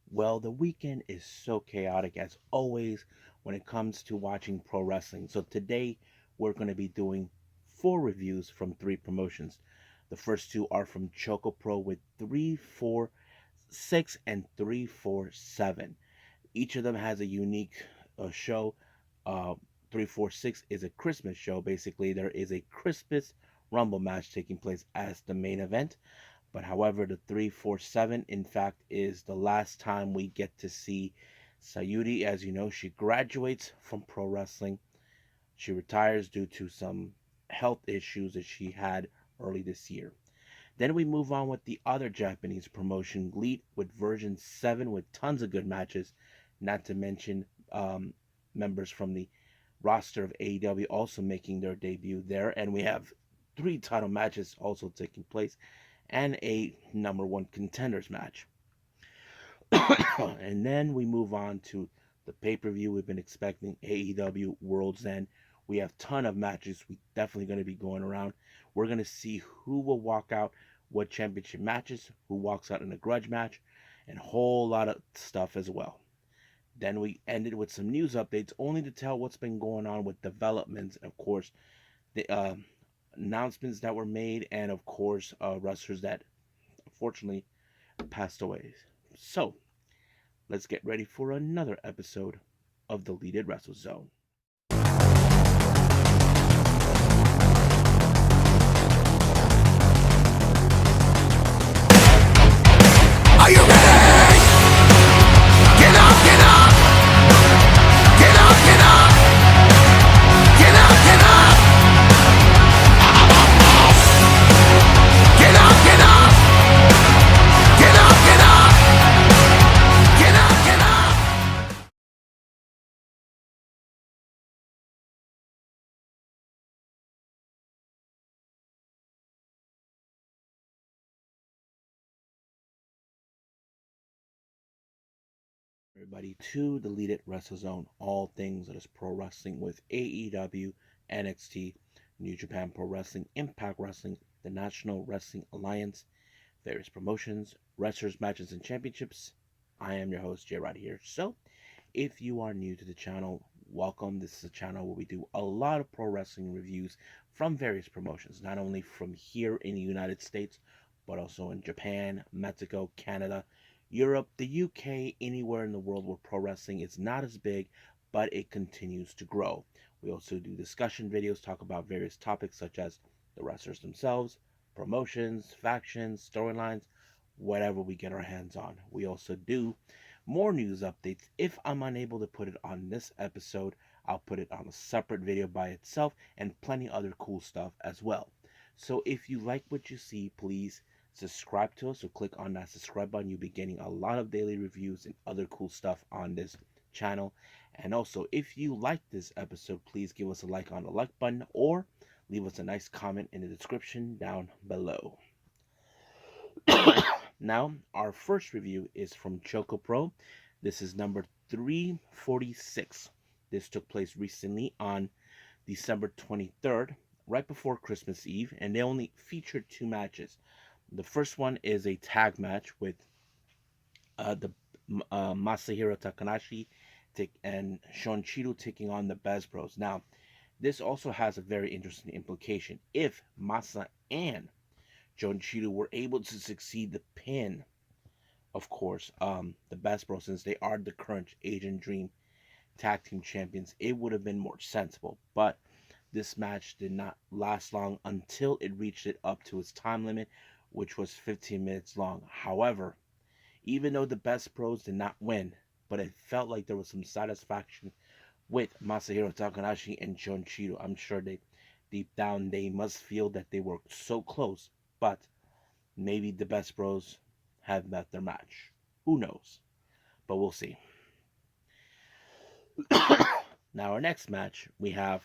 Well, the weekend is so chaotic as always when it comes to watching pro wrestling. So today we're going to be doing four reviews from three promotions. The first two are from ChocoPro with 346 and 347. Each of them has a unique show. Uh, 346 is a Christmas show. Basically, there is a Christmas Rumble match taking place as the main event. But however, the 347, in fact, is the last time we get to see Sayuri. As you know, she graduates from pro wrestling. She retires due to some health issues that she had early this year. Then we move on with the other Japanese promotion, GLEAT, with version 7 with tons of good matches, not to mention members from the roster of AEW also making their debut there. And we have three title matches also taking place and a number one contenders match. And then we move on to the pay-per-view we've been expecting, AEW World's End. We have a ton of matches we definitely going to be going around. We're going to see who will walk out what championship matches, who walks out in a grudge match, and a whole lot of stuff as well. Then we ended with some news updates only to tell what's been going on with developments, of course, the announcements that were made, and of course, wrestlers that unfortunately passed away. So, let's get ready for another episode of the Deleted Wrestle Zone. Are you ready? Get up, get up! Get up, get up! Get up, get up! Get up, get up! Get up, get up! Get up, get up! Everybody to the Deleted Wrestle Zone, all things that is pro wrestling with AEW, NXT, New Japan Pro Wrestling, Impact Wrestling, the National Wrestling Alliance, various promotions, wrestlers, matches, and championships. I am your host, J Rod here. So, if you are new to the channel, welcome. This is a channel where we do a lot of pro wrestling reviews from various promotions, not only from here in the United States, but also in Japan, Mexico, Canada, Europe, the UK, anywhere in the world where pro wrestling is not as big, but it continues to grow. We also do discussion videos, talk about various topics such as the wrestlers themselves, promotions, factions, storylines, whatever we get our hands on. We also do more news updates. If I'm unable to put it on this episode, I'll put it on a separate video by itself and plenty other cool stuff as well. So if you like what you see, please subscribe to us or click on that subscribe button. You'll be getting a lot of daily reviews and other cool stuff on this channel. And also, if you like this episode, please give us a like on the like button or leave us a nice comment in the description down below. Now, our first review is from ChocoPro. This is number 346. This took place recently on December 23rd, right before Christmas Eve, and they only featured two matches. The first one is a tag match with the Masahiro Takanashi and Shonchiru taking on the Best Bros. Now, this also has a very interesting implication. If Masa and Shonchiru were able to succeed the pin, of course, the Best Bros, since they are the current Asian Dream Tag Team Champions, it would have been more sensible. But this match did not last long until it reached it up to its time limit, which was 15 minutes long. However, even though the Best Bros did not win, but it felt like there was some satisfaction with Masahiro Takanashi and Shonchiru. I'm sure they, deep down, they must feel that they were so close, but maybe the Best Bros have met their match. Who knows? But we'll see. Now, our next match, we have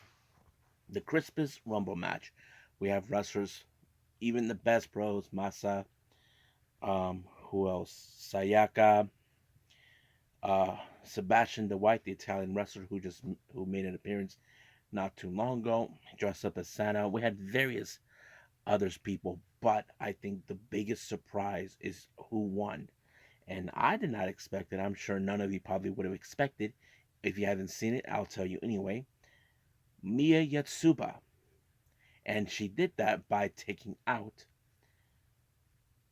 the Christmas Rumble match. We have wrestlers, even the Best Bros, Masa, who else? Sayaka, Sebastian the White, the Italian wrestler who made an appearance not too long ago, dressed up as Santa. We had various others people, but I think the biggest surprise is who won. and I did not expect it. I'm sure none of you probably would have expected. If you haven't seen it, I'll tell you anyway. Mia Yatsuba, and she did that by taking out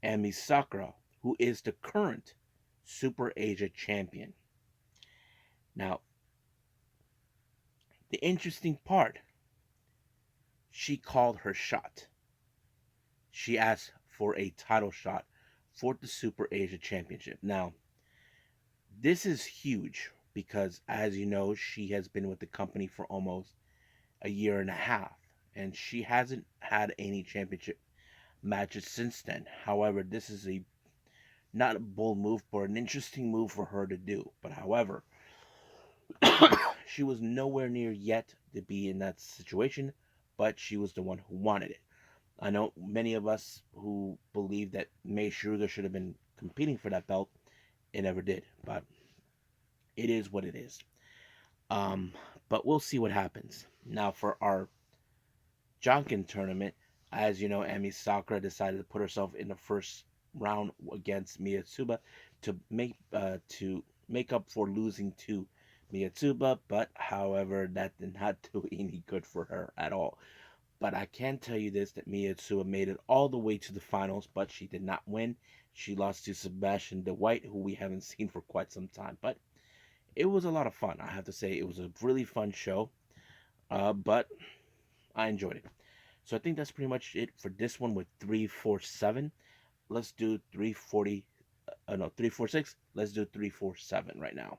Emi Sakura, who is the current Super Asia champion. Now, the interesting part, she called her shot. She asked for a title shot for the Super Asia Championship. Now, this is huge because, as you know, she has been with the company for almost a year and a half, and she hasn't had any championship matches since then. However, this is a not a bold move, but an interesting move for her to do. But however, she was nowhere near yet to be in that situation, but she was the one who wanted it. I know many of us who believe that Mei Sugar should have been competing for that belt. It never did, but it is what it is. Um, but we'll see what happens. Now for our Jonkin tournament, as you know, Emi Sakura decided to put herself in the first round against Miyatsuba to make up for losing to Miyatsuba, but however, that did not do any good for her at all. But I can tell you this, that Miyatsuba made it all the way to the finals, but she did not win. She lost to Sebastian DeWhite, who we haven't seen for quite some time. But it was a lot of fun. I have to say, it was a really fun show. But I enjoyed it. So I think that's pretty much it for this one with 347. Let's do 340. No, 346. Let's do 347 right now.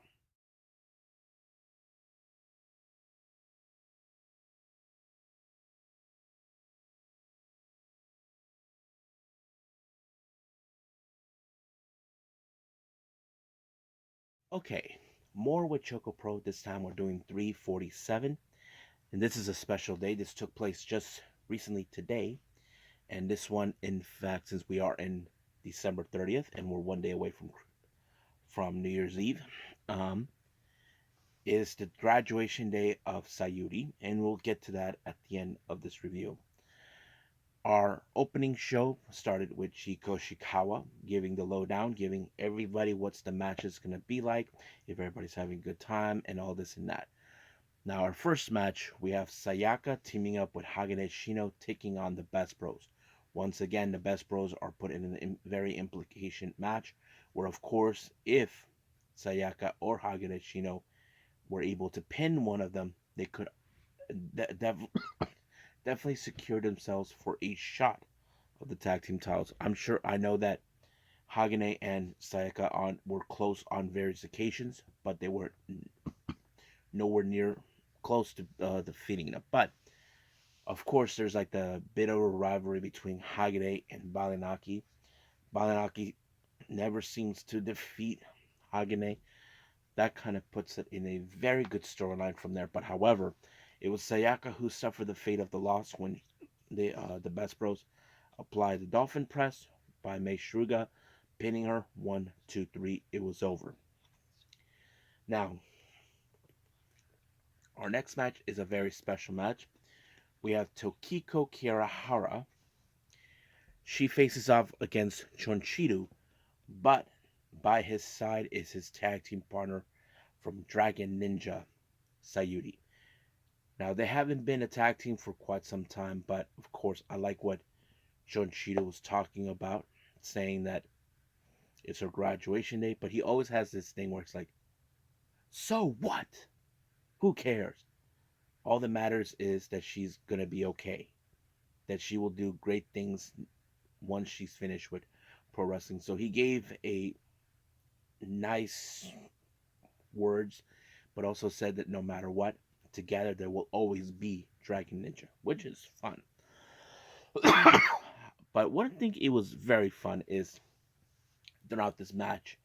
Okay, more with ChocoPro. This time we're doing 347. And this is a special day. This took place just recently today. And this one, in fact, since we are in December 30th and we're one day away from New Year's Eve, um, is the graduation day of Sayuri, and we'll get to that at the end of this review. Our opening show started with Chiko Shikawa giving the lowdown, giving everybody what's the match is going to be like, if everybody's having a good time, and all this and that. Now, our first match, we have Sayaka teaming up with Hagane Shino taking on the Best Bros. Once again, the Best Bros are put in a very implication match, where, of course, if Sayaka or Hagane Shino were able to pin one of them, they could definitely secure themselves for a shot of the tag team titles. I know that Hagane and Sayaka were close on various occasions, but they were nowhere near close to defeating them. But of course, there's like the bit of a rivalry between Hagane and Balinaki. Balinaki never seems to defeat Hagane. That kind of puts it in a very good storyline from there. But however, it was Sayaka who suffered the fate of the loss when the Best Bros applied the Dolphin Press by Mei Shruga, pinning her 1, 2, 3. It was over. Now, our next match is a very special match. We have Tokiko Kirihara. She faces off against Chonchiru, but by his side is his tag team partner from Dragon Ninja, Sayuri. Now, they haven't been a tag team for quite some time, but of course, I like what Chonchiru was talking about, saying that it's her graduation day, but he always has this thing where it's like, so what? Who cares? All that matters is that she's going to be okay, that she will do great things once she's finished with pro wrestling. So he gave a nice words, but also said that no matter what, together there will always be Dragon Ninja, which is fun. But one thing it was very fun is throughout this match,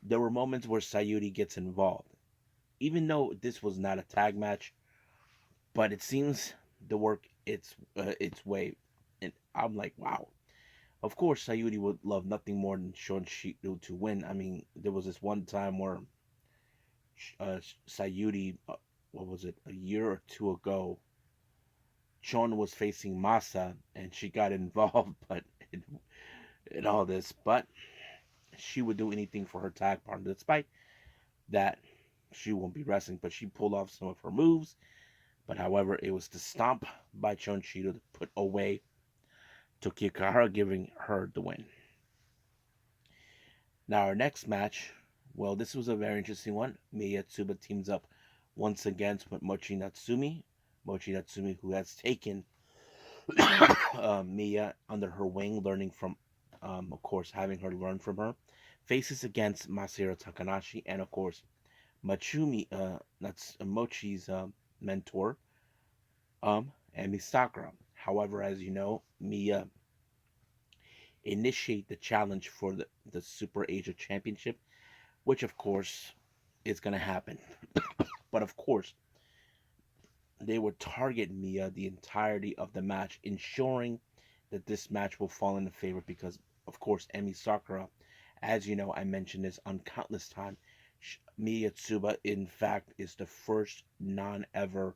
there were moments where Sayuri gets involved. Even though this was not a tag match, but it seems to work its way, and I'm like, wow. Of course, Sayuri would love nothing more than Shon Shiru to win. I mean, there was this one time where Sayuri, what was it, a year or two ago, Chon was facing Masa, and she got involved, but in all this, but she would do anything for her tag partner, despite that she won't be wrestling. But she pulled off some of her moves. But however, it was the stomp by Chonchito to put away Tokikahara, giving her the win. Now our next match, well, this was a very interesting one. Miya Tsuba teams up once again with Mochi Natsumi. Mochi Natsumi, who has taken Miya under her wing, learning from, of course, having her learn from her, faces against Masahiro Takanashi and, of course, that's Mochi's mentor, Emi Sakura. However, as you know, Miya initiate the challenge for the Super Asia Championship, which of course is going to happen. But of course, they would target Miya the entirety of the match, ensuring that this match will fall in the favor because, of course, Emi Sakura, as you know, I mentioned this on countless times. Miya Tsuba, in fact, is the first non-ever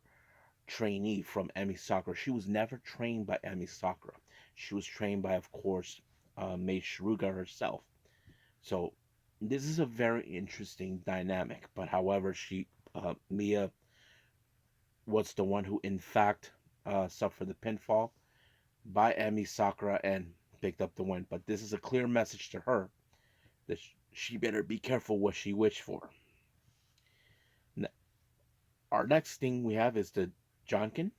trainee from Emi Sakura. She was never trained by Emi Sakura. She was trained by, of course, Mei Shiruga herself. So this is a very interesting dynamic. But however, Miya was the one who, in fact, suffered the pinfall by Emi Sakura and picked up the win. But this is a clear message to her that she better be careful what she wished for. Our next thing we have is the Jonkin.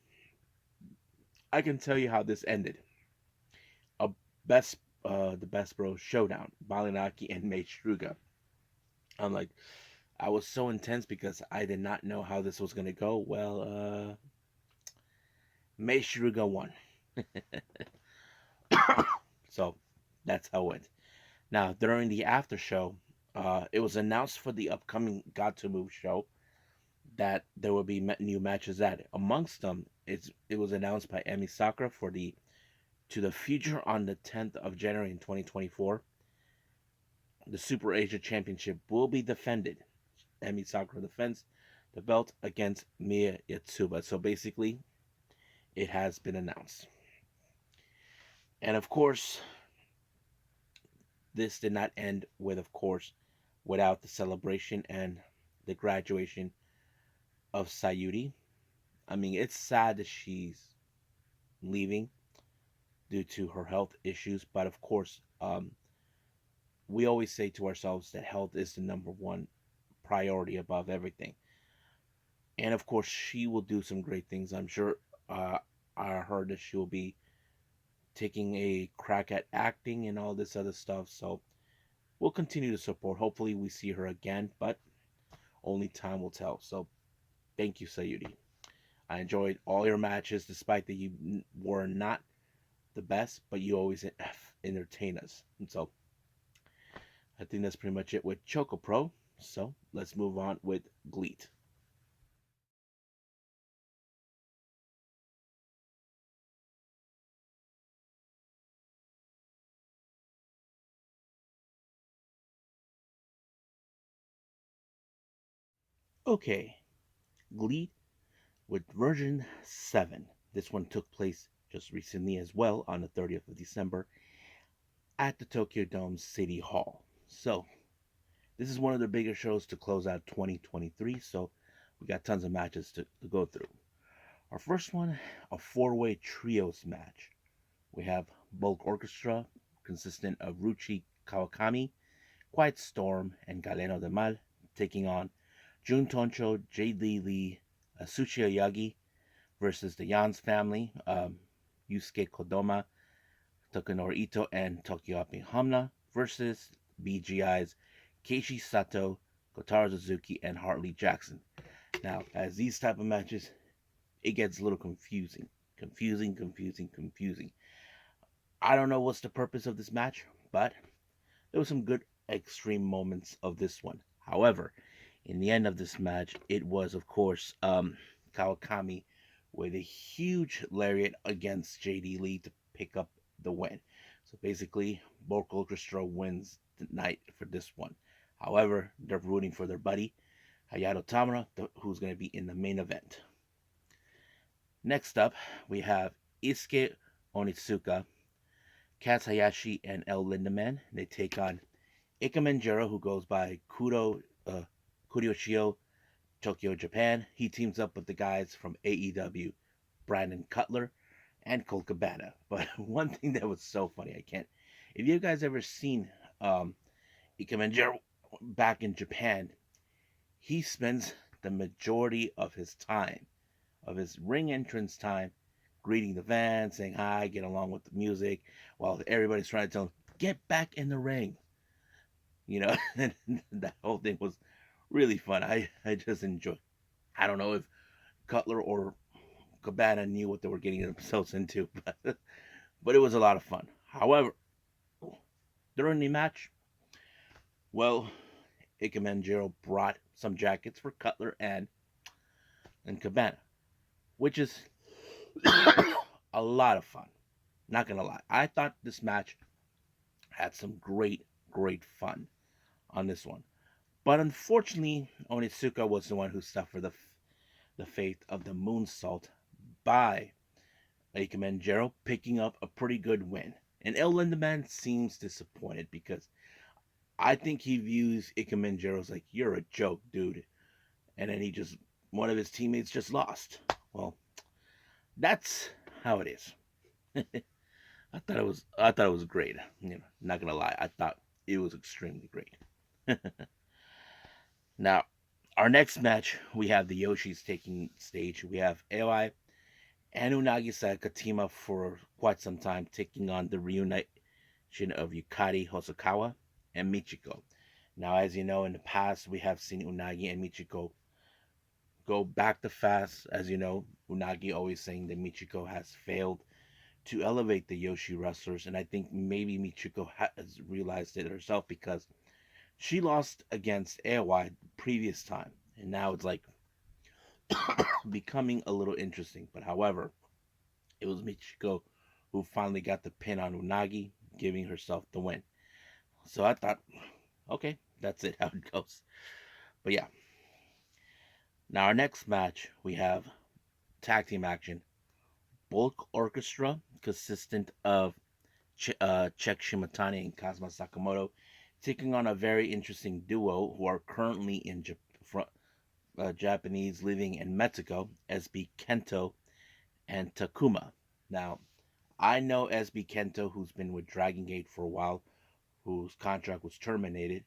I can tell you how this ended. A the Best Bros showdown, Balinaki and Mei Shiruga. I'm like, I was so intense because I did not know how this was gonna go. Well, Mei Shiruga won. So that's how it went. Now, during the after show, it was announced for the upcoming Got to Move show that there will be new matches added. Amongst them, it was announced by Emi Sakura for the to the future on the 10th of January in 2024. The Super Asia Championship will be defended. Emi Sakura defends the belt against Miya Yatsuba. So basically, it has been announced. And of course, this did not end with, of course, without the celebration and the graduation of Sayuri. I mean, it's sad that she's leaving due to her health issues, but of course, we always say to ourselves that health is the number one priority above everything. And of course, she will do some great things. I'm sure I heard that she will be taking a crack at acting and all this other stuff. So we'll continue to support. Hopefully, we see her again, but only time will tell. So thank you, Sayuri. I enjoyed all your matches, despite that you were not the best, but you always entertain us. And so I think that's pretty much it with ChocoPro. So let's move on with GLEAT. Okay, GLEAT with version 7. This one took place just recently as well on the 30th of December at the Tokyo Dome City Hall. So, this is one of the bigger shows to close out 2023, so we got tons of matches to go through. Our first one, a four-way trios match. We have Bulk Orchestra, consistent of Ruchi Kawakami, Quiet Storm, and Galeno de Mal, taking on Jun Toncho, J.D. Lee, Asuchi Yagi versus the Yans family, Yusuke Kodama, Tokunori Ito, and Tokyopi Hamna versus BGI's Keishi Sato, Kotaro Suzuki, and Hartley Jackson. Now, as these type of matches, it gets a little confusing. Confusing. I don't know what's the purpose of this match, but there was some good extreme moments of this one. However, in the end of this match, it was, of course, Kawakami with a huge lariat against JD Lee to pick up the win. So basically, Bulk Orchestra wins the night for this one. However, they're rooting for their buddy, Hayato Tamura, who's going to be in the main event. Next up, we have Isuke Onitsuka, Kaz Hayashi, and El Lindaman. They take on Ikemenjiro, who goes by Kuryoshio Tokyo, Japan, he teams up with the guys from AEW, Brandon Cutler and Colt Cabana. But one thing that was so funny, I can't. If you guys ever seen Ikemenjiro back in Japan, he spends the majority of his time, of his ring entrance time, greeting the fans, saying hi, get along with the music, while everybody's trying to tell him, get back in the ring. You know, and that whole thing was really fun. I just enjoyed. I don't know if Cutler or Cabana knew what they were getting themselves into, but it was a lot of fun. However, during the match, well, Ikemenjiro brought some jackets for Cutler and Cabana, which is a lot of fun. Not gonna lie, I thought this match had some great fun on this one. But unfortunately, Onitsuka was the one who suffered the fate of the moonsault by Ikemenjiro, picking up a pretty good win. And El Lindemann seems disappointed because I think he views Ikemenjiro as like, you're a joke, dude. And then one of his teammates just lost. Well, that's how it is. I thought it was great. Not gonna lie, I thought it was extremely great. Now, our next match, we have the Yoshis taking stage. We have AOI and Unagi Sayaka team up for quite some time, taking on the reunition of Yukari Hosokawa and Michiko. Now, as you know, in the past, we have seen Unagi and Michiko go back to fast. As you know, Unagi always saying that Michiko has failed to elevate the Yoshi wrestlers, and I think maybe Michiko has realized it herself because she lost against AOI the previous time, and now it's like becoming a little interesting. But however, it was Michiko who finally got the pin on Unagi, giving herself the win. So I thought, okay, that's it, how it goes. But yeah, now our next match, we have tag team action. Bulk Orchestra, consistent of Czech Shimatani and Kazuma Sakamoto, taking on a very interesting duo who are currently in Japanese living in Mexico, SB Kento and Takuma. Now, I know SB Kento, who's been with Dragon Gate for a while, whose contract was terminated.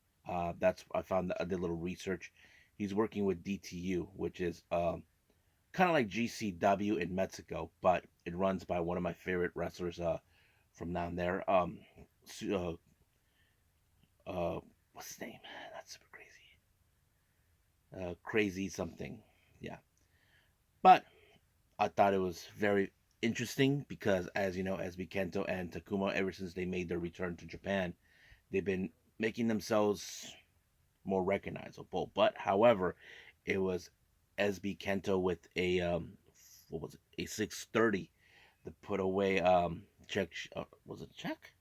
That's I found I did a little research. He's working with DTU, which is kind of like GCW in Mexico, but it runs by one of my favorite wrestlers from down there. Uh, what's his name? That's super crazy. Crazy something. Yeah, but I thought it was very interesting because, as you know, SB Kento and Takuma, ever since they made their return to Japan, they've been making themselves more recognizable. But however, it was SB Kento with a what was it, a 630 to put away Czech was it Czech?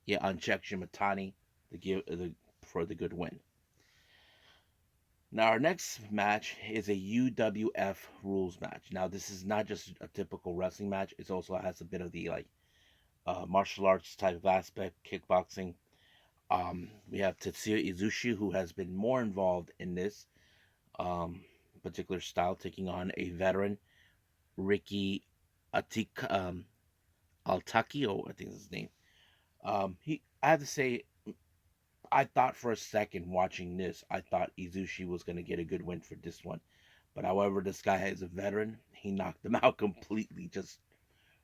Yeah, on Czech Shimatani to give for the good win. Now our next match is a UWF rules match. Now this is not just a typical wrestling match; it also has a bit of the like martial arts type of aspect, kickboxing. We have Tetsuya Izushi, who has been more involved in this um, particular style, taking on a veteran, Ricky Atik, Altaki, I think is his name. I have to say, I thought for a second watching this, I thought Izushi was going to get a good win for this one. But however, this guy is a veteran. He knocked him out completely, just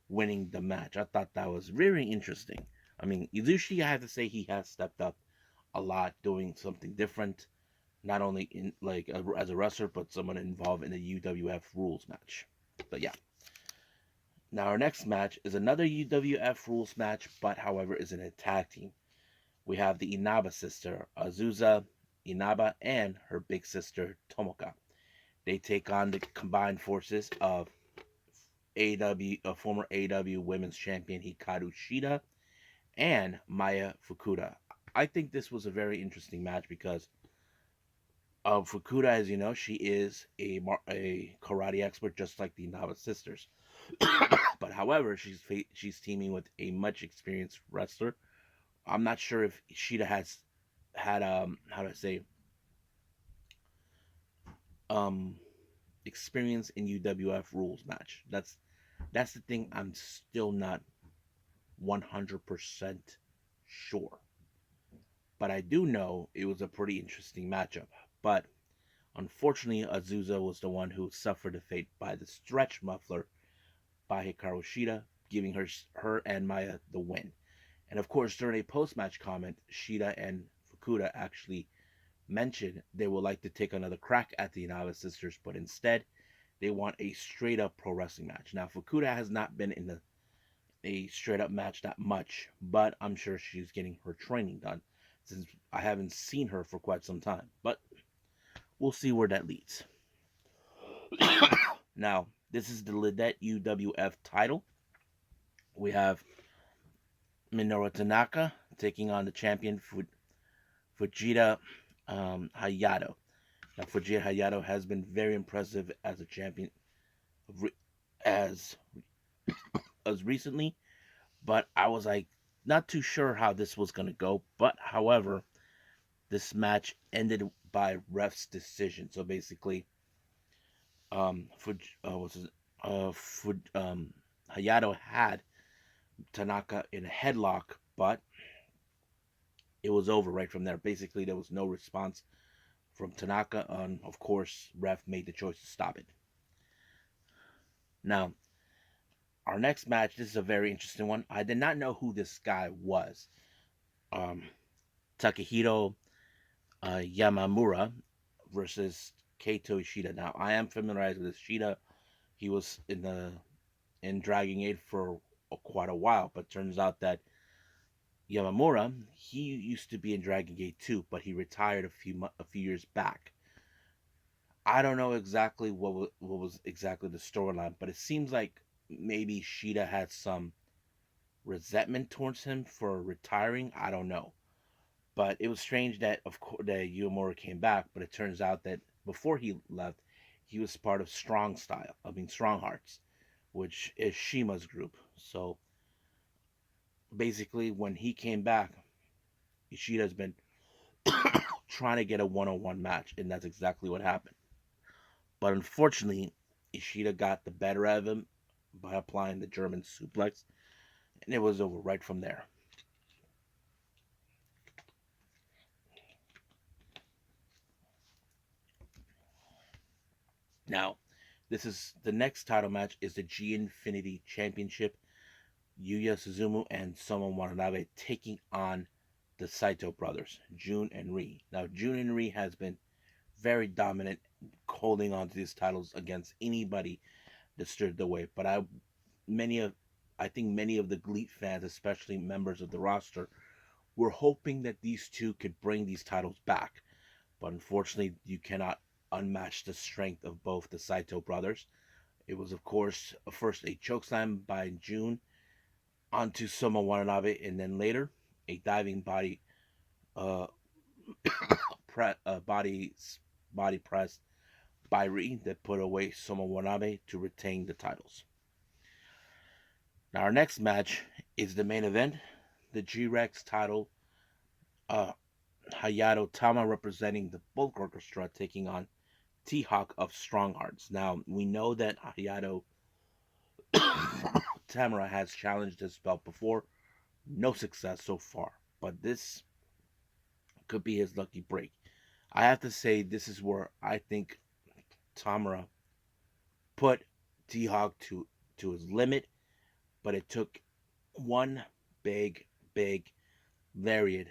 winning the match. I thought that was very interesting. I mean, Izushi, I have to say, he has stepped up a lot, doing something different. Not only in like as a wrestler, but someone involved in the UWF rules match. But yeah. Now our next match is another UWF rules match, but however is in a tag team. We have the Inaba sister, Azusa Inaba, and her big sister, Tomoka. They take on the combined forces of former AEW Women's Champion Hikaru Shida and Maya Fukuda. I think this was a very interesting match because Fukuda, as you know, she is a karate expert, just like the Inaba sisters. But however, she's teaming with a much experienced wrestler. I'm not sure if Shida has had how do I say um experience in UWF rules match. That's the thing I'm still not 100% sure. But I do know it was a pretty interesting matchup. But unfortunately, Azusa was the one who suffered the fate by the stretch muffler by Hikaru Shida, giving her and Maya the win. And of course, during a post match comment, Shida and Fukuda actually mentioned they would like to take another crack at the Inaba sisters, but instead they want a straight up pro wrestling match. Now, Fukuda has not been in a straight up match that much, but I'm sure she's getting her training done since I haven't seen her for quite some time. But we'll see where that leads. Now, this is the Lidet UWF title. We have Minoru Tanaka taking on the champion Fujita Hayato. Now, Fujita Hayato has been very impressive as a champion as as recently, but I was like not too sure how this was gonna go. But however, this match ended by ref's decision. So basically, what's his, Hayato had Tanaka in a headlock, but it was over right from there. Basically, there was no response from Tanaka, and of course, ref made the choice to stop it. Now, our next match, this is a very interesting one. I did not know who this guy was. Um, Takehito Yamamura versus Kaito Ishida. Now, I am familiarized with Ishida. He was in Dragon Gate for quite a while, but turns out that Yamamura, he used to be in Dragon Gate too, but he retired a few years back. I don't know exactly what was exactly the storyline, but it seems like maybe Shida had some resentment towards him for retiring. I don't know, but it was strange that of course that Yamamura came back, but it turns out that before he left, he was part of Strong Hearts, which is Shima's group. So basically, when he came back, Ishida's been trying to get a one-on-one match, and that's exactly what happened. But unfortunately, Ishida got the better of him by applying the German suplex, and it was over right from there. Now, this is the next title match is the G Infinity Championship. Yuya Suzumu and Soma Watanabe taking on the Saito brothers, Jun and Ri. Now, Jun and Ri has been very dominant, holding on to these titles against anybody that stood the way. But many of I think many of the GLEAT fans, especially members of the roster, were hoping that these two could bring these titles back. But unfortunately, you cannot unmatch the strength of both the Saito brothers. It was, of course, first a chokeslam by Jun onto Soma Watanabe, and then later a diving uh, pre- uh body body press by Ri that put away Soma Watanabe to retain the titles. Now our next match is the main event, the G-Rex title. Uh, Hayato Tama representing the Bulk Orchestra taking on T-Hawk of Strong Hearts. Now we know that Hayato Tamara has challenged this belt before, no success so far, but this could be his lucky break. I have to say this is where I think Tamara put T-Hawk to his limit, but it took one big lariat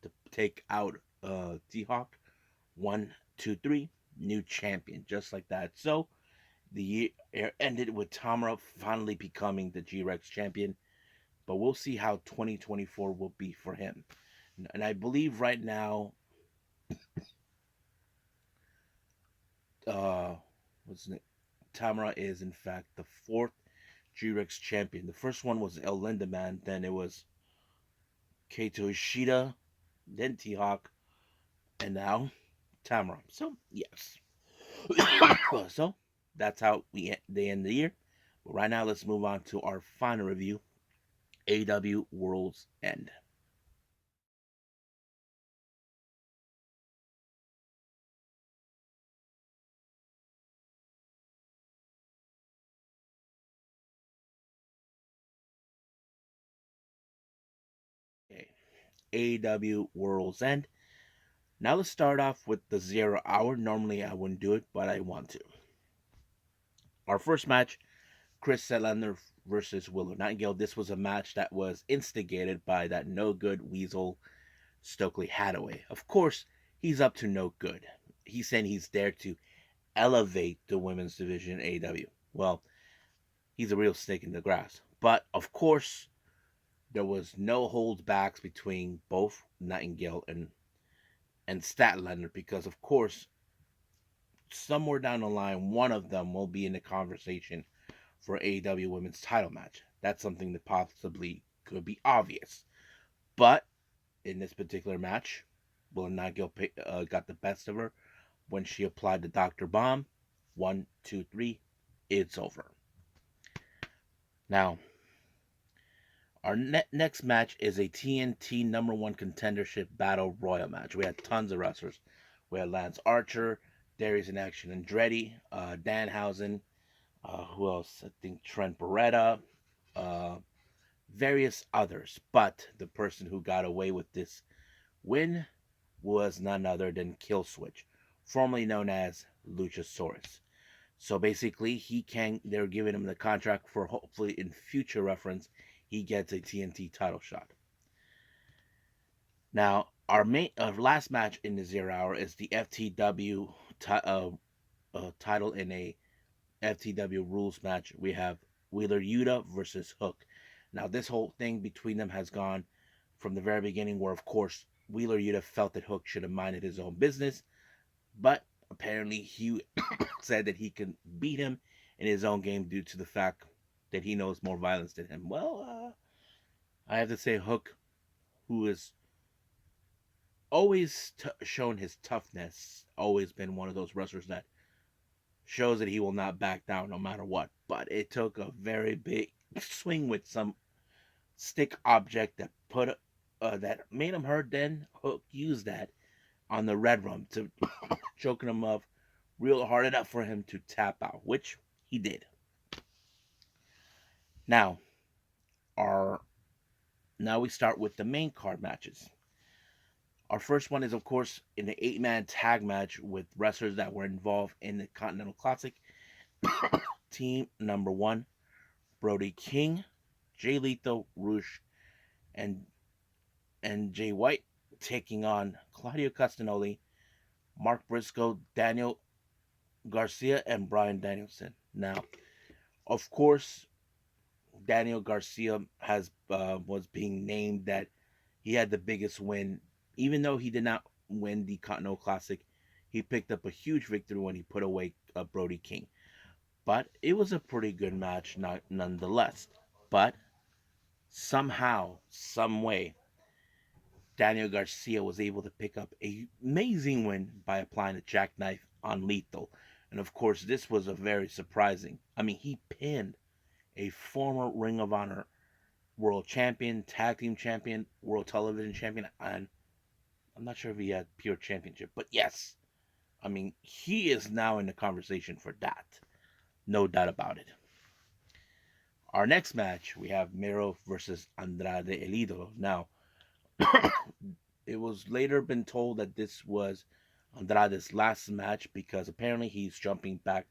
to take out T-Hawk. 1, 2, 3, new champion, just like that. So the year ended with Tamara finally becoming the G-Rex champion, but we'll see how 2024 will be for him. And I believe right now, uh, what's it? Tamara is in fact the fourth G-Rex champion. The first one was El Lindemann, then it was Kaito Ishida, then T-Hawk, and now Tamara. So yes, so that's how they end the year. But right now, let's move on to our final review: AEW World's End. AEW World's End. Now let's start off with the 0 hour. Normally I wouldn't do it, but I want to. Our first match, Chris Statlander versus Willow Nightingale. This was a match that was instigated by that no good weasel Stokely Hathaway. Of course, he's up to no good. He's saying he's there to elevate the women's division in AEW. Well, he's a real snake in the grass. But of course, there was no holds backs between both Nightingale and Statlander because of course somewhere down the line one of them will be in the conversation for AEW women's title match. That's something that possibly could be obvious. But in this particular match, Will Nightingale got the best of her when she applied the Dr. Bomb. 1, 2, 3, it's over. Now, our next match is a TNT number one contendership battle royal match. We had tons of wrestlers. We had Lance Archer, Darius in Action Andretti, Danhausen, who else? I think Trent Beretta, uh, various others. But the person who got away with this win was none other than Killswitch, formerly known as Luchasaurus. So basically, they're giving him the contract for hopefully in future reference, he gets a TNT title shot. Now, our last match in the 0 hour is the FTW title in a FTW rules match. We have Wheeler Yuta versus Hook. Now, this whole thing between them has gone from the very beginning, where of course Wheeler Yuta felt that Hook should have minded his own business, but apparently he said that he can beat him in his own game due to the fact that he knows more violence than him. Well, I have to say Hook, who has always shown his toughness, always been one of those wrestlers that shows that he will not back down no matter what. But it took a very big swing with some stick object that made him hurt. Then Hook used that on the Red Rum to choking him up real hard enough for him to tap out, which he did. Now, our now we start with the main card matches. Our first one is, of course, in the 8-man tag match with wrestlers that were involved in the Continental Classic. Team number 1, Brody King, Jay Lethal, Rush, and Jay White taking on Claudio Castagnoli, Mark Briscoe, Daniel Garcia, and Brian Danielson. Now, of course, Daniel Garcia was being named that he had the biggest win, even though he did not win the Continental Classic. He picked up a huge victory when he put away Brody King. But it was a pretty good match, nonetheless. But somehow, some way, Daniel Garcia was able to pick up an amazing win by applying a jackknife on Lethal. And of course, this was a very surprising. I mean, he pinned a former Ring of Honor world champion, tag team champion, world television champion, and I'm not sure if he had pure championship, but yes, I mean, he is now in the conversation for that. No doubt about it. Our next match, we have Miro versus Andrade El Idolo. Now, it was later been told that this was Andrade's last match because apparently he's jumping back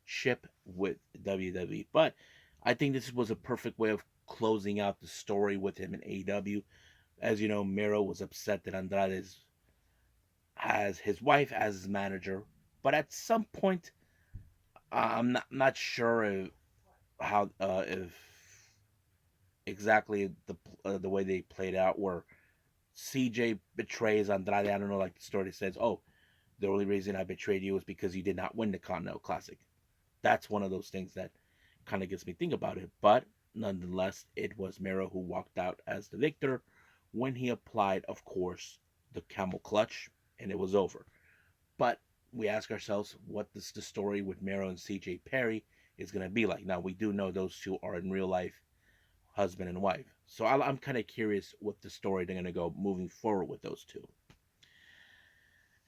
ship with WWE. But I think this was a perfect way of closing out the story with him in AEW. As you know, Miro was upset that Andrade has his wife as his manager, but at some point, I'm not sure if exactly the way they played out, where CJ betrays Andrade. I don't know, like the story says, oh, the only reason I betrayed you was because you did not win the Continental Classic. That's one of those things that kind of gets me think about it. But nonetheless, it was Miro who walked out as the victor when he applied, of course, the camel clutch, and it was over. But we ask ourselves, what is the story with Miro and CJ Perry is going to be like? Now, we do know those two are in real life husband and wife. So I'm kind of curious what the story they're going to go moving forward with those two.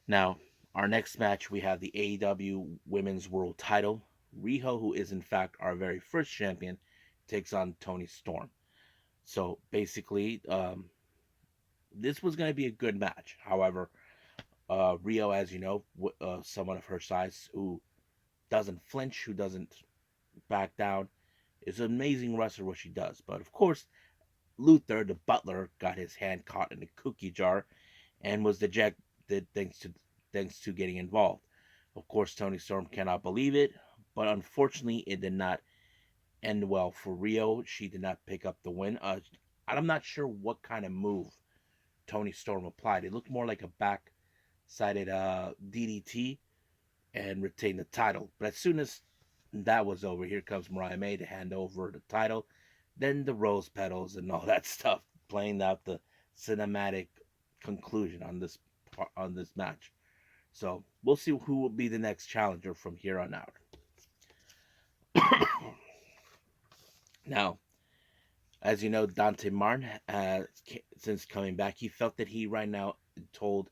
Now, our next match, we have the AEW Women's World Title. Riho, who is in fact our very first champion, takes on Toni Storm. So basically, this was going to be a good match. However, Rio, as you know, someone of her size who doesn't flinch, who doesn't back down, is an amazing wrestler what she does. But of course, Luther, the butler, got his hand caught in a cookie jar and was dejected thanks to getting involved. Of course, Tony Storm cannot believe it, but unfortunately, it did not end well for Rio. She did not pick up the win. I'm not sure what kind of move Tony Storm applied. It looked more like a back-sided DDT and retained the title. But as soon as that was over, here comes Mariah May to hand over the title. Then the rose petals and all that stuff, playing out the cinematic conclusion on this match. So we'll see who will be the next challenger from here on out. Now, as you know, Dante Martin, since coming back, he felt that he right now told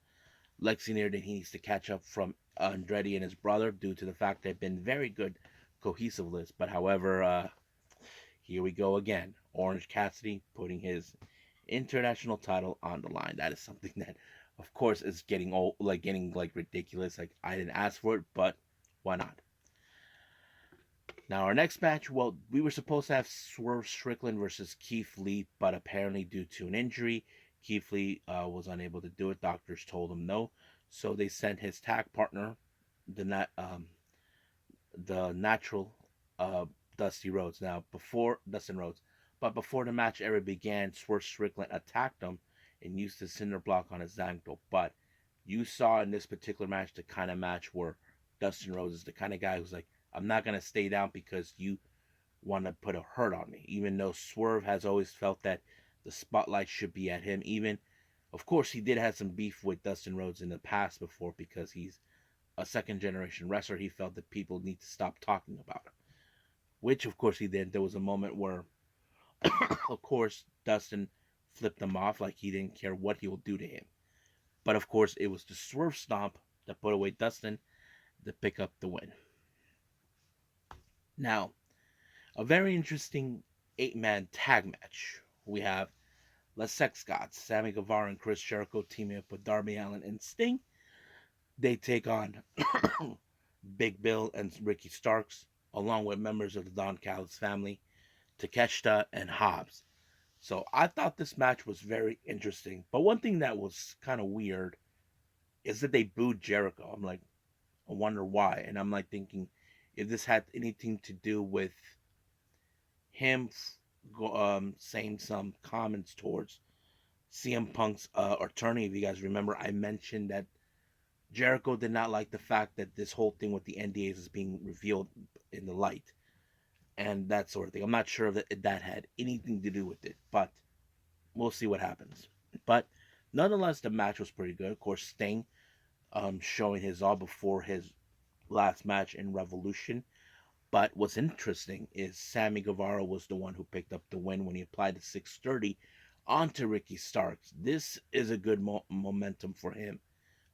Lexi Nair that he needs to catch up from Andrade and his brother due to the fact they've been very good cohesiveness. But however, here we go again. Orange Cassidy putting his international title on the line. That is something that, of course, is getting old, getting ridiculous. Like I didn't ask for it, but why not? Now our next match, well, we were supposed to have Swerve Strickland versus Keith Lee, but apparently due to an injury, Keith Lee was unable to do it. Doctors told him no, so they sent his tag partner, the natural Dusty Rhodes. Now before Dustin Rhodes, but before the match ever began, Swerve Strickland attacked him and used the cinder block on his ankle. But you saw in this particular match the kind of match where Dustin Rhodes is the kind of guy who's like, I'm not gonna stay down because you want to put a hurt on me. Even though Swerve has always felt that the spotlight should be at him. Even, of course, he did have some beef with Dustin Rhodes in the past before because he's a second generation wrestler. He felt that people need to stop talking about him, which of course he did. There was a moment where, of course, Dustin flipped him off like he didn't care what he will do to him. But of course, it was the Swerve Stomp that put away Dustin to pick up the win. Now, a very interesting 8-man tag match. We have Les Sex Gods, Sammy Guevara and Chris Jericho teaming up with Darby Allin and Sting. They take on Big Bill and Ricky Starks, along with members of the Don Callis family, Takeshita and Hobbs. So I thought this match was very interesting. But one thing that was kind of weird is that they booed Jericho. I'm like, I wonder why. And I'm like thinking if this had anything to do with him saying some comments towards CM Punk's attorney. If you guys remember, I mentioned that Jericho did not like the fact that this whole thing with the NDAs is being revealed in the light and that sort of thing. I'm not sure if that had anything to do with it, but we'll see what happens. But nonetheless, the match was pretty good. Of course, Sting showing his all before his last match in Revolution. But what's interesting is Sammy Guevara was the one who picked up the win when he applied the 630 onto Ricky Starks. This is a good momentum for him.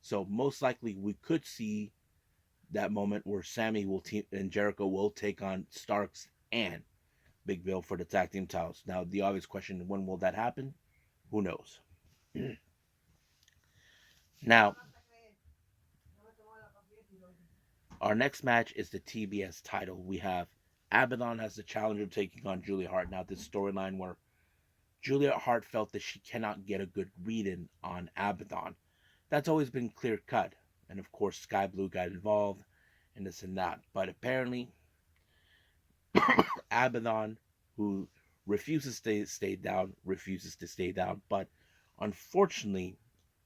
So most likely we could see that moment where Sammy and Jericho will take on Starks and Big Bill for the tag team titles. Now the obvious question: when will that happen? Who knows? Now, our next match is the TBS title. We have Abaddon as the challenger taking on Julia Hart. Now, this storyline where Julia Hart felt that she cannot get a good read in on Abaddon. That's always been clear cut. And of course, Sky Blue got involved and this and that. But apparently, Abaddon, who refuses to stay down, refuses to stay down. But unfortunately,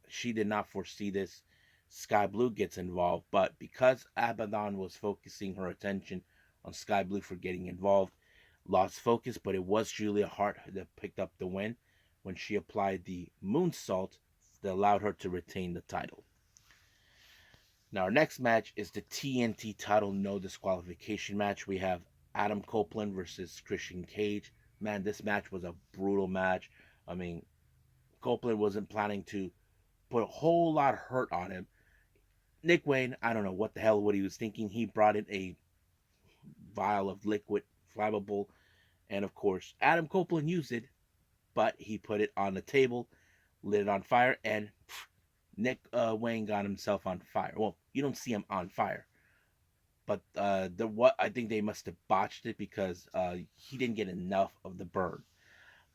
she did not foresee this. Sky Blue gets involved, but because Abaddon was focusing her attention on Sky Blue for getting involved, lost focus, but it was Julia Hart that picked up the win when she applied the moonsault that allowed her to retain the title. Now our next match is the TNT title no disqualification match. We have Adam Copeland versus Christian Cage. Man, this match was a brutal match. I mean, Copeland wasn't planning to put a whole lot of hurt on him. Nick Wayne, I don't know what he was thinking. He brought in a vial of liquid flammable, and of course, Adam Copeland used it, but he put it on the table lit it on fire, and Nick Wayne got himself on fire. Well, you don't see him on fire, but I think they must have botched it because he didn't get enough of the burn.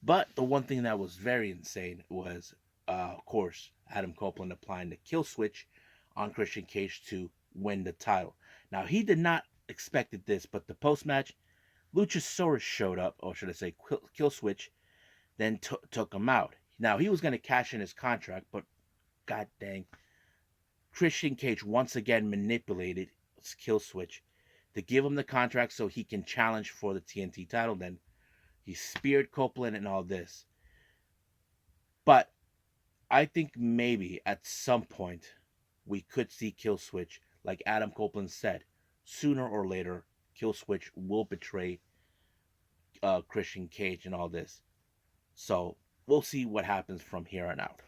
But the one thing that was very insane was, of course, Adam Copeland applying the kill switch on Christian Cage to win the title. Now he did not expected this, but the post match, Luchasaurus showed up, or should I say, kill switch, then took him out. Now he was going to cash in his contract, but god dang, Christian Cage once again manipulated his kill switch to give him the contract so he can challenge for the TNT title. Then he speared Copeland and all this. But I think maybe at some point we could see kill switch, like Adam Copeland said. Sooner or later, kill switch will betray Christian Cage and all this. So we'll see what happens from here on out.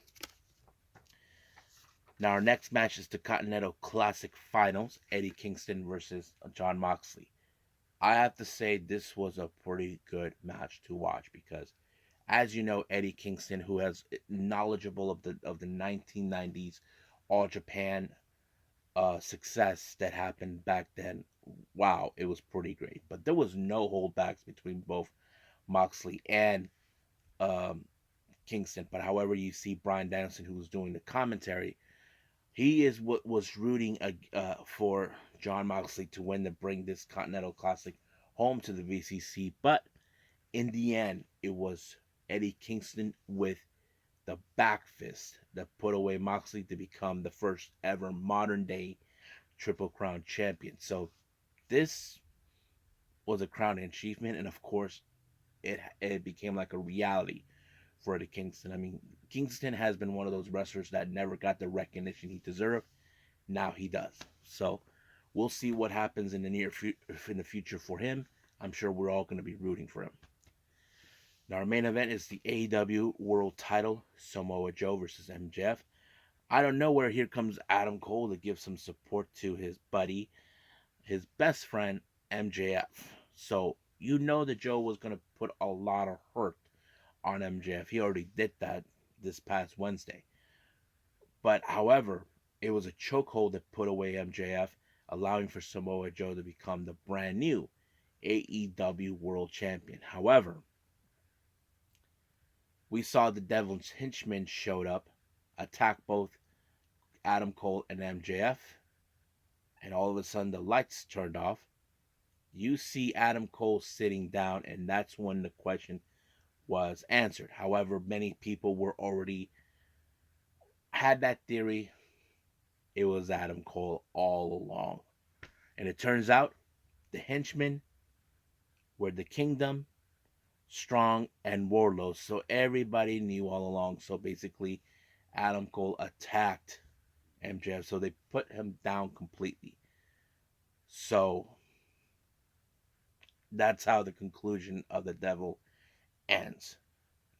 Now our next match is the Continental Classic Finals, Eddie Kingston versus Jon Moxley. I have to say this was a pretty good match to watch because, as you know, Eddie Kingston, who has knowledgeable of the 1990s All Japan success that happened back then, wow, it was pretty great. But there was no holdbacks between both Moxley and um, Kingston. But however, you see Bryan Danielson, who was doing the commentary, he is what was rooting for Jon Moxley to win to bring this Continental Classic home to the VCC. But in the end, it was Eddie Kingston with the back fist that put away Moxley to become the first ever modern day Triple Crown champion. So this was a crowning achievement, and of course, it became like a reality for Eddie Kingston. I mean, Kingston has been one of those wrestlers that never got the recognition he deserved. Now he does. So we'll see what happens in the future for him. I'm sure we're all going to be rooting for him. Now our main event is the AEW World Title, Samoa Joe versus MJF. I don't know where here comes Adam Cole to give some support to his buddy, his best friend MJF. So you know that Joe was going to put a lot of hurt on MJF. He already did that this past Wednesday. But however, it was a chokehold that put away MJF, allowing for Samoa Joe to become the brand new AEW World Champion. However, we saw the Devil's Henchmen showed up, attack both Adam Cole and MJF, and all of a sudden the lights turned off. You see Adam Cole sitting down, and that's when the question was answered. However, many people were already had that theory. It was Adam Cole all along. And it turns out the henchmen were the Kingdom, Strong, and Warlord. So everybody knew all along. So basically, Adam Cole attacked MJF. So they put him down completely. So that's how the conclusion of the Devil ends.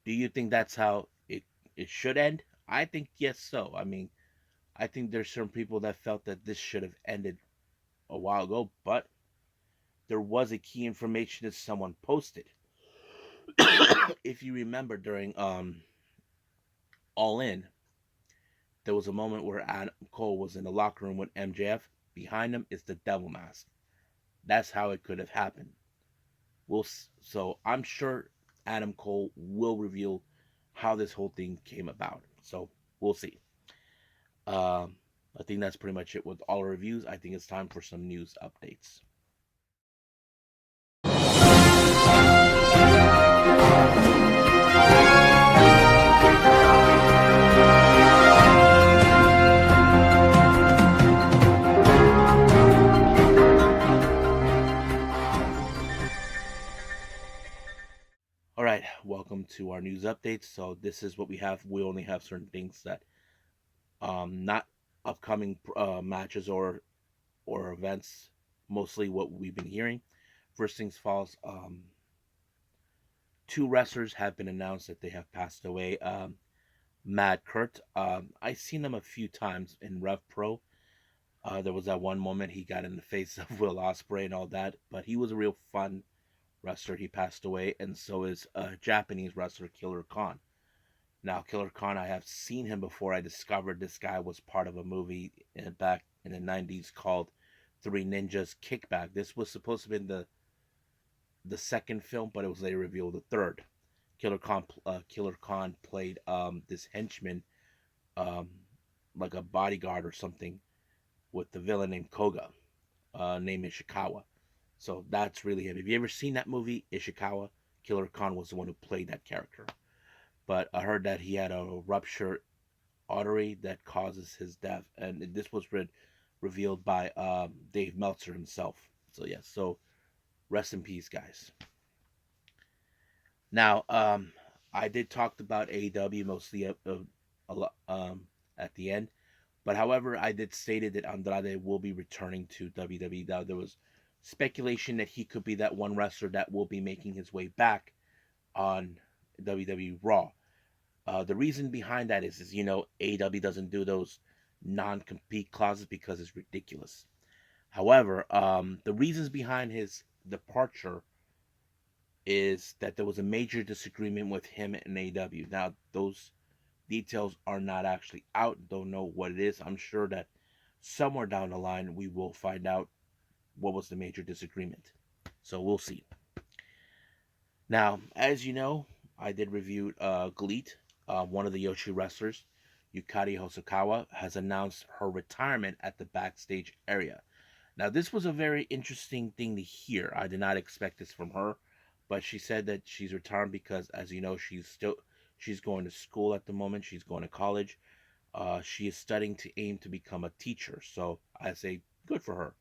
Do you think that's how it should end? I think yes so. I mean, I think there's certain people that felt that this should have ended a while ago, but there was a key information that someone posted. If you remember during All In, there was a moment where Adam Cole was in the locker room with MJF. Behind him is the devil mask. That's how it could have happened. So I'm sure Adam Cole will reveal how this whole thing came about. So we'll see. I think that's pretty much it with all our reviews. I think it's time for some news updates. All right, welcome to our news updates. So this is what we have. We only have certain things that not upcoming matches or events. Mostly what we've been hearing. First things first. Two wrestlers have been announced that they have passed away. Mad Kurt. I've seen him a few times in Rev Pro. There was that one moment he got in the face of Will Ospreay and all that, but he was a real fun wrestler. He passed away, and so is Japanese wrestler Killer Khan. Now, Killer Khan, I have seen him before. I discovered this guy was part of a movie back in the 90s called Three Ninjas Kickback. This was supposed to be the second film, but it was later revealed the third. Killer Khan played this henchman, um, like a bodyguard or something, with the villain named Koga, named Ishikawa. So that's really him. Have you ever seen that movie, Ishikawa? Killer Khan was the one who played that character. But I heard that he had a ruptured artery that causes his death, and this was revealed by Dave Meltzer himself. So yes, so rest in peace, guys. Now, I did talk about AEW mostly a lot at the end, but however, I did stated that Andrade will be returning to WWE. Now, there was speculation that he could be that one wrestler that will be making his way back on WWE Raw. The reason behind that is AEW doesn't do those non-compete clauses because it's ridiculous. However, the reasons behind his departure is that there was a major disagreement with him and AEW. Now, those details are not actually out. Don't know what it is. I'm sure that somewhere down the line we will find out what was the major disagreement. So we'll see. Now, as you know, I did review GLEAT. One of the Yoshi wrestlers, Yukari Hosokawa, has announced her retirement at the backstage area. Now, this was a very interesting thing to hear. I did not expect this from her, but she said that she's retiring because, as you know, she's going to school at the moment. She's going to college. She is studying to aim to become a teacher. So I say, good for her.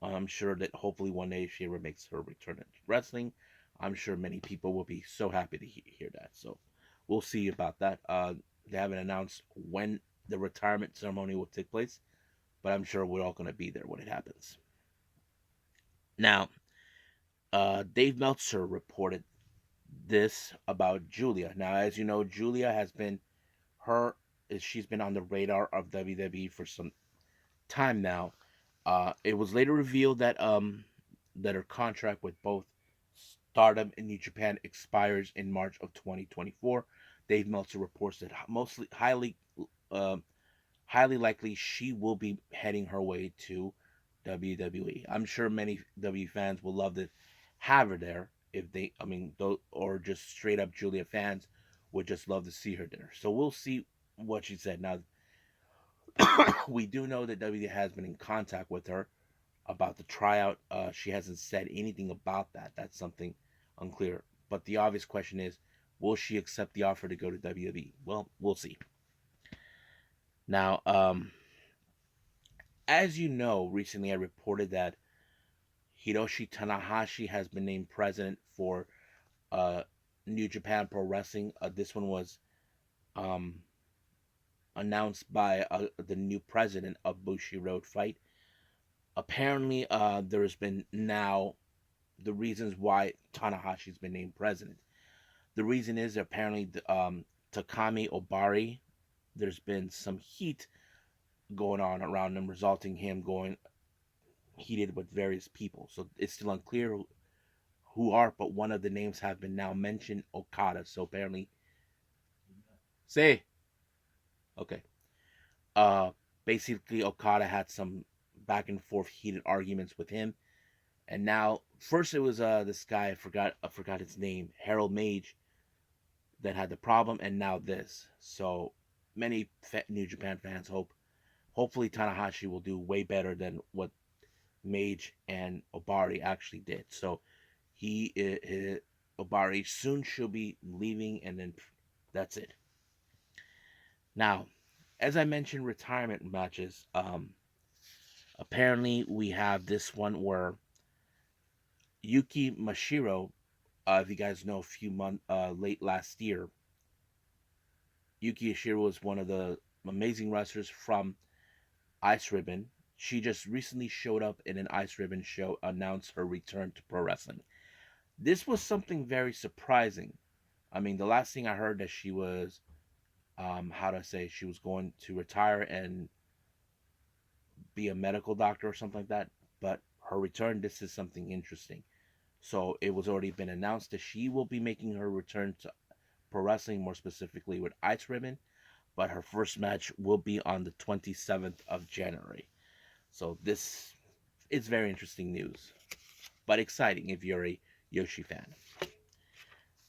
I'm sure that hopefully one day if she ever makes her return to wrestling, I'm sure many people will be so happy to hear that. So we'll see about that. They haven't announced when the retirement ceremony will take place, but I'm sure we're all going to be there when it happens. Now, Dave Meltzer reported this about Giulia. Now, as you know, Giulia has been her she's been on the radar of WWE for some time now. It was later revealed that her contract with both Stardom and New Japan expires in March of 2024. Dave Meltzer reports that uh, highly likely she will be heading her way to WWE. I'm sure many W fans will love to have her there if or just straight up Julia fans would just love to see her there. So we'll see what she said. Now, we do know that WWE has been in contact with her about the tryout. She hasn't said anything about that. That's something unclear. But the obvious question is, will she accept the offer to go to WWE? Well, we'll see. Now, as you know, recently I reported that Hiroshi Tanahashi has been named president for uh, New Japan Pro Wrestling. This one was um, announced by the new president of Bushi Road Fight. Apparently, there's been now the reasons why Tanahashi's been named president. The reason is apparently Takami Ohbari. There's been some heat going on around him, resulting him going heated with various people. So it's still unclear who are, but one of the names have been now mentioned, Okada. So apparently, say, okay. Uh, Basically, Okada had some back and forth heated arguments with him, and now first it was this guy I forgot his name, Harold Mage, that had the problem, and now this. So many New Japan fans hopefully Tanahashi will do way better than what Mage and Ohbari actually did. So Ohbari soon should be leaving, and then that's it. Now, as I mentioned, retirement matches. Apparently, we have this one where Yuki Mashiro, if you guys know, a few months late last year, Yuki Mashiro was one of the amazing wrestlers from Ice Ribbon. She just recently showed up in an Ice Ribbon show, announced her return to pro wrestling. This was something very surprising. I mean, the last thing I heard that she was, how to say, she was going to retire and be a medical doctor or something like that. But her return, this is something interesting. So it was already been announced that she will be making her return to Pro Wrestling, more specifically with Ice Ribbon, but her first match will be on the 27th of January. So this is very interesting news, but exciting if you're a Yoshi fan.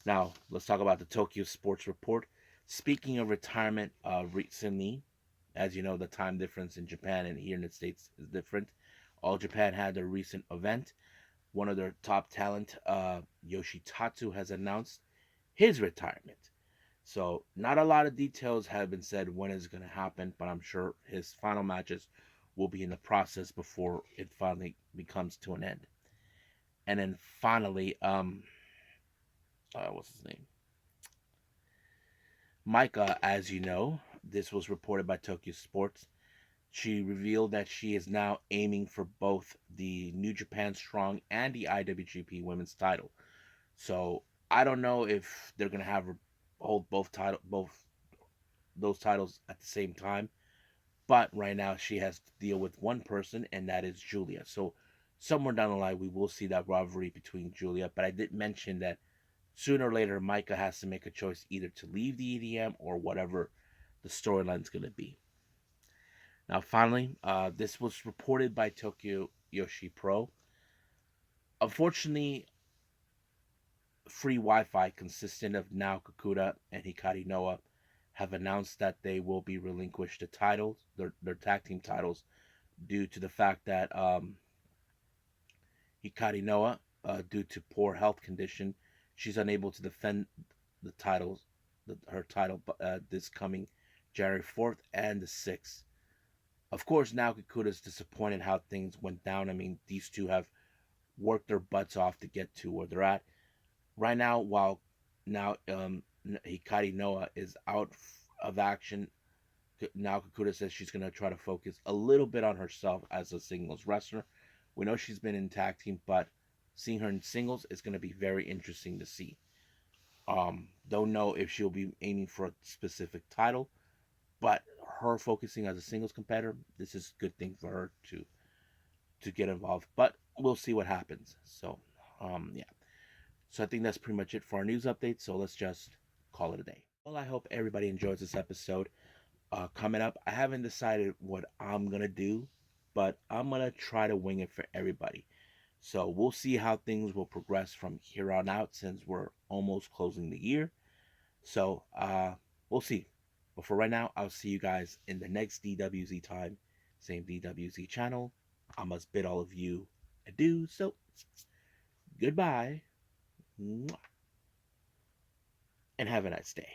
Now, let's talk about the Tokyo Sports Report. Speaking of retirement, recently, as you know, the time difference in Japan and here in the States is different. All Japan had their recent event. One of their top talent, Yoshitatsu, has announced his retirement. So, not a lot of details have been said when it's going to happen, but I'm sure his final matches will be in the process before it finally becomes to an end. And then finally, what's his name? Micah, as you know, this was reported by Tokyo Sports. She revealed that she is now aiming for both the New Japan Strong and the IWGP Women's title. So I don't know if they're gonna have her hold both those titles at the same time. But right now she has to deal with one person, and that is Julia. So somewhere down the line we will see that rivalry between Julia. But I did mention that sooner or later Micah has to make a choice either to leave the EDM or whatever the storyline's gonna be. Now, finally, this was reported by Tokyo Yoshi Pro. Unfortunately, free Wi-Fi consistent of Nao Kakuta and Hikari Noah have announced that they will be relinquished the titles, their tag team titles, due to the fact that Hikari Noah, due to poor health condition, she's unable to defend the titles, her title this coming January 4th and the 6th. Of course, now Kakuta's disappointed how things went down. I mean, these two have worked their butts off to get to where they're at. Right now, while now Hikari Noah is out of action, now Kakuta says she's going to try to focus a little bit on herself as a singles wrestler. We know she's been in tag team, but seeing her in singles is going to be very interesting to see. Don't know if she'll be aiming for a specific title, but her focusing as a singles competitor, this is a good thing for her to get involved. But we'll see what happens. So, yeah. So I think that's pretty much it for our news update. So let's just call it a day. Well, I hope everybody enjoys this episode. Coming up, I haven't decided what I'm gonna do, but I'm gonna try to wing it for everybody. So we'll see how things will progress from here on out since we're almost closing the year. So we'll see. But for right now, I'll see you guys in the next DWZ time. Same DWZ channel. I must bid all of you adieu. So goodbye. And have a nice day.